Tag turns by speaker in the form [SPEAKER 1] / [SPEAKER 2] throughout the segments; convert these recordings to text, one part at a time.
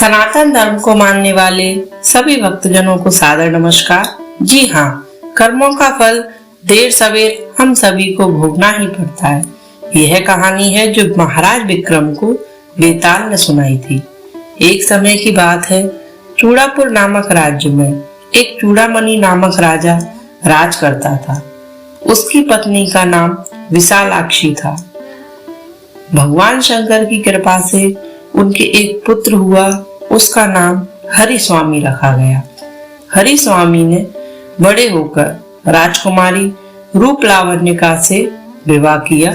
[SPEAKER 1] सनातन धर्म को मानने वाले सभी भक्तजनों को सादर नमस्कार। जी हाँ, कर्मों का फल देर सवेर हम सभी को भोगना ही पड़ता है। यह कहानी है जो महाराज विक्रम को बेताल ने सुनाई थी। एक समय की बात है, चूड़ापुर नामक राज्य में एक चूड़ामणि नामक राजा राज करता था। उसकी पत्नी का नाम विशालाक्षी था। भगवान शंकर की कृपा से उनके एक पुत्र हुआ, उसका नाम हरिस्वामी रखा गया। हरिस्वामी ने बड़े होकर राजकुमारी रूप लावण्यिका से विवाह किया।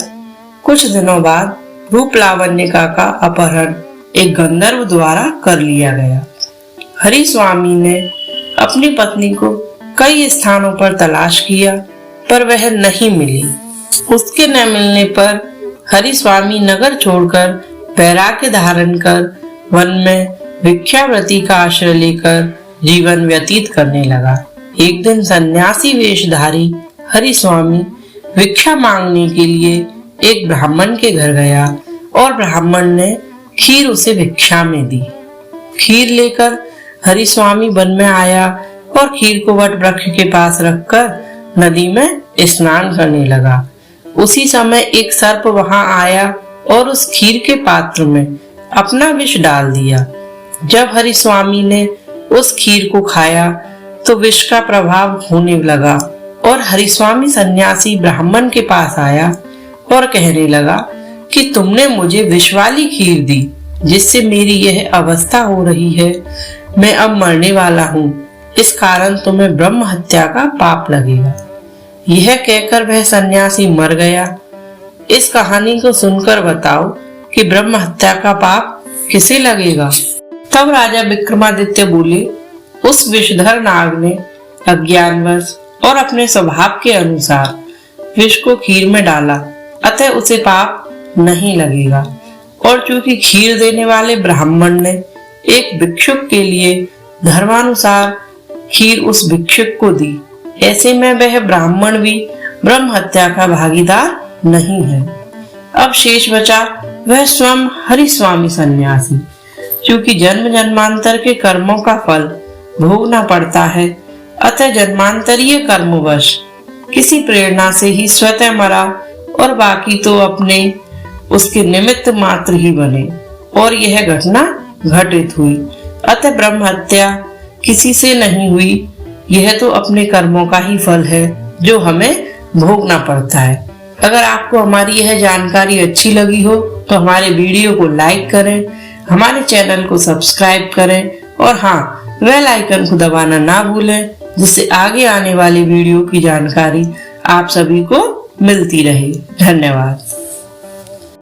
[SPEAKER 1] कुछ दिनों बाद रूप लावण्यिका का अपहरण एक गंधर्व द्वारा कर लिया गया। हरिस्वामी ने अपनी पत्नी को कई स्थानों पर तलाश किया, पर वह नहीं मिली। उसके न मिलने पर हरिस्वामी नगर छोड़कर वैराग्य धारण कर वन में भिक्षावृत्ति का आश्रय लेकर जीवन व्यतीत करने लगा। एक दिन सन्यासी वेशधारी हरिस्वामी भिक्षा मांगने के लिए एक ब्राह्मण के घर गया और ब्राह्मण ने खीर उसे भिक्षा में दी। खीर लेकर हरिस्वामी वन में आया और खीर को वट वृक्ष के पास रखकर नदी में स्नान करने लगा। उसी समय एक सर्प वहां आया और उस खीर के पात्र में अपना विष डाल दिया। जब हरिस्वामी ने उस खीर को खाया तो विष का प्रभाव होने लगा और हरिस्वामी सन्यासी ब्राह्मण के पास आया और कहने लगा कि तुमने मुझे विष वाली खीर दी, जिससे मेरी यह अवस्था हो रही है। मैं अब मरने वाला हूँ, इस कारण तुम्हें ब्रह्म हत्या का पाप लगेगा। यह कहकर वह सन्यासी मर गया। इस कहानी को सुनकर बताओ कि ब्रह्म हत्या का पाप किसे लगेगा। तब राजा विक्रमादित्य बोले, उस विषधर नाग ने अज्ञानवश और अपने स्वभाव के अनुसार विष को खीर में डाला, अतः उसे पाप नहीं लगेगा। और चूंकि खीर देने वाले ब्राह्मण ने एक भिक्षुक के लिए धर्मानुसार खीर उस भिक्षुक को दी, ऐसे में वह ब्राह्मण भी ब्रह्म हत्या का भागीदार नहीं है। अब शेष बचा वह स्वयं हरिस्वामी सन्यासी। क्योंकि जन्म जन्मांतर के कर्मों का फल भोगना पड़ता है, अतः जन्मांतरीय कर्मवश किसी प्रेरणा से ही स्वतः मरा और बाकी तो अपने उसके निमित्त मात्र ही बने और यह घटना घटित हुई। अतः ब्रह्म हत्या किसी से नहीं हुई। यह तो अपने कर्मों का ही फल है जो हमें भोगना पड़ता है। अगर आपको हमारी यह जानकारी अच्छी लगी हो तो हमारे वीडियो को लाइक करें, हमारे चैनल को सब्सक्राइब करें और हाँ, बेल आइकन को दबाना ना भूलें, जिससे आगे आने वाली वीडियो की जानकारी आप सभी को मिलती रहे। धन्यवाद।